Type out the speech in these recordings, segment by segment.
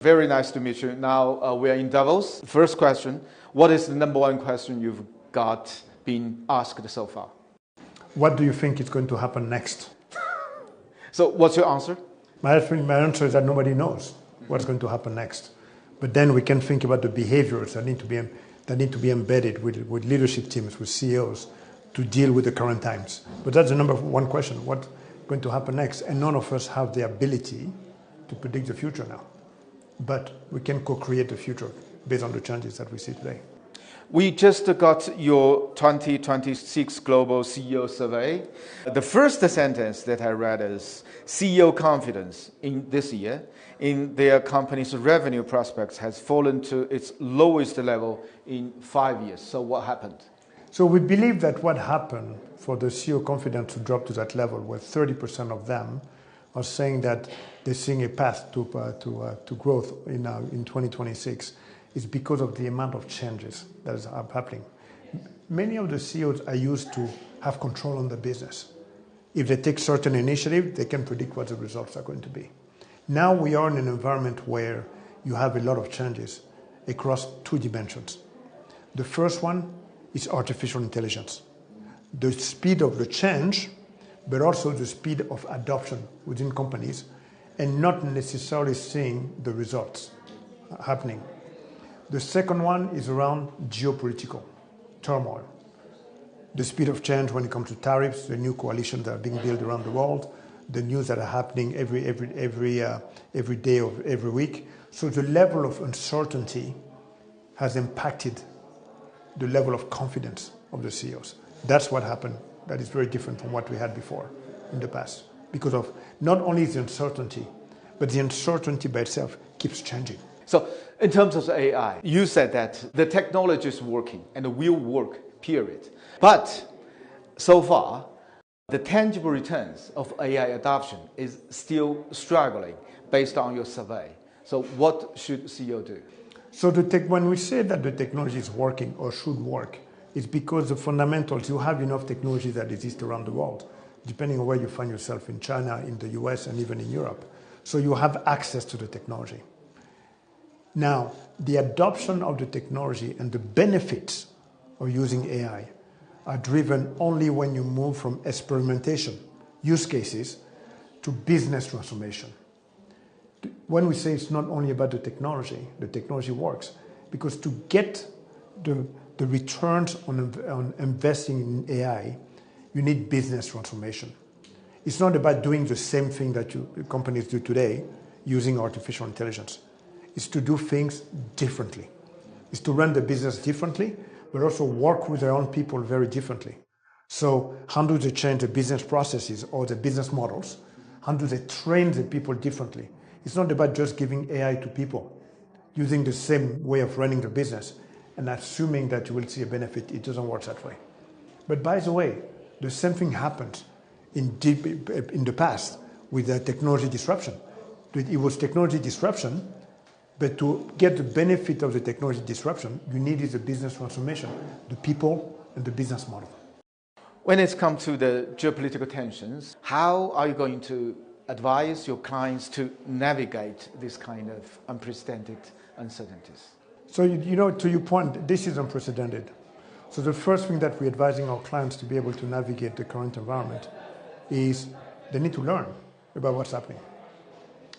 Very nice to meet you. Now we are in Davos. First question, what is the number one question you've got been asked so far? What do you think is going to happen next? So what's your answer? My answer is that nobody knows what's going to happen next. But then we can think about the behaviors that need to be embedded with leadership teams, with CEOs, to deal with the current times. But that's the number one question, what's going to happen next? And none of us have the ability to predict the future now. But we can co-create the future based on the changes that we see today. We just got your 2026 Global CEO Survey. The first sentence that I read is CEO confidence in this year in their company's revenue prospects has fallen to its lowest level in 5 years. So what happened? So we believe that what happened for the CEO confidence to drop to that level, where 30% of them are saying that they're seeing a path to growth in 2026, is because of the amount of changes that is happening. Many of the CEOs are used to have control on the business. If they take certain initiative, they can predict what the results are going to be. Now we are in an environment where you have a lot of changes across two dimensions. The first one is artificial intelligence. The speed of the change, but also the speed of adoption within companies, and not necessarily seeing the results happening. The second one is around geopolitical turmoil. The speed of change when it comes to tariffs, the new coalitions that are being built around the world, the news that are happening every day of every week. So the level of uncertainty has impacted the level of confidence of the CEOs. That's what happened. That is very different from what we had before in the past, because of not only the uncertainty, but the uncertainty by itself keeps changing. So in terms of AI, you said that the technology is working and will work, period. But so far, the tangible returns of AI adoption is still struggling based on your survey. So what should CEO do? So when we say that the technology is working or should work, it's because the fundamentals, you have enough technology that exist around the world, depending on where you find yourself in China, in the US, and even in Europe. So you have access to the technology. Now, the adoption of the technology and the benefits of using AI are driven only when you move from experimentation, use cases, to business transformation. When we say it's not only about the technology works, because to get the returns on investing in AI, you need business transformation. It's not about doing the same thing that companies do today using artificial intelligence. It's to do things differently. It's to run the business differently, but also work with their own people very differently. So how do they change the business processes or the business models? How do they train the people differently? It's not about just giving AI to people, using the same way of running the business and assuming that you will see a benefit. It doesn't work that way. But by the way, the same thing happened in the past with the technology disruption. It was technology disruption, but to get the benefit of the technology disruption, you needed the business transformation, the people and the business model. When it comes to the geopolitical tensions, how are you going to advise your clients to navigate this kind of unprecedented uncertainties? So, to your point, this is unprecedented. So the first thing that we're advising our clients to be able to navigate the current environment is they need to learn about what's happening,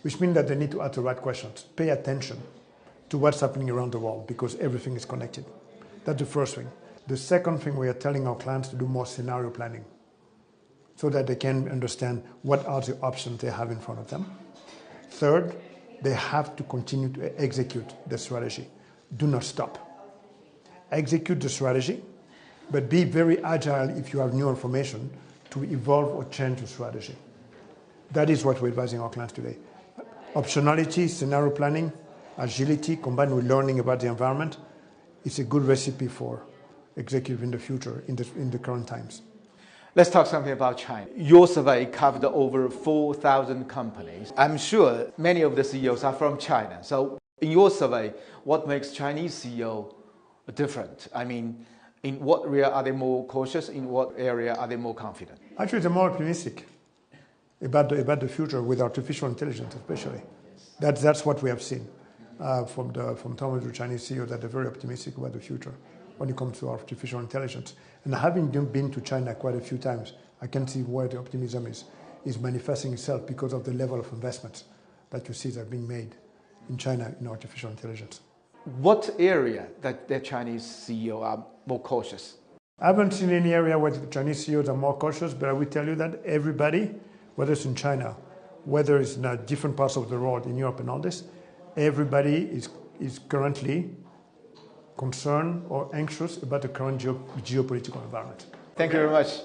which means that they need to ask the right questions, pay attention to what's happening around the world, because everything is connected. That's the first thing. The second thing, we are telling our clients to do more scenario planning so that they can understand what are the options they have in front of them. Third, they have to continue to execute the strategy. Do not stop. Execute the strategy, but be very agile if you have new information to evolve or change the strategy. That is what we're advising our clients today. Optionality, scenario planning, agility, combined with learning about the environment, is a good recipe for executive in the future, in the current times. Let's talk something about China. Your survey covered over 4,000 companies. I'm sure many of the CEOs are from China. So in your survey, what makes Chinese CEO different? I mean, in what area are they more cautious? In what area are they more confident? Actually, they're more optimistic about the future with artificial intelligence, especially. That's what we have seen. from some of the Chinese CEOs that are very optimistic about the future when it comes to artificial intelligence. And having been to China quite a few times, I can see where the optimism is manifesting itself because of the level of investments that you see that are being made in China in artificial intelligence. What area that the Chinese CEO are more cautious? I haven't seen any area where the Chinese CEOs are more cautious, but I will tell you that everybody, whether it's in China, whether it's in different parts of the world, in Europe and all this, everybody is currently concerned or anxious about the current geopolitical environment. Thank you very much.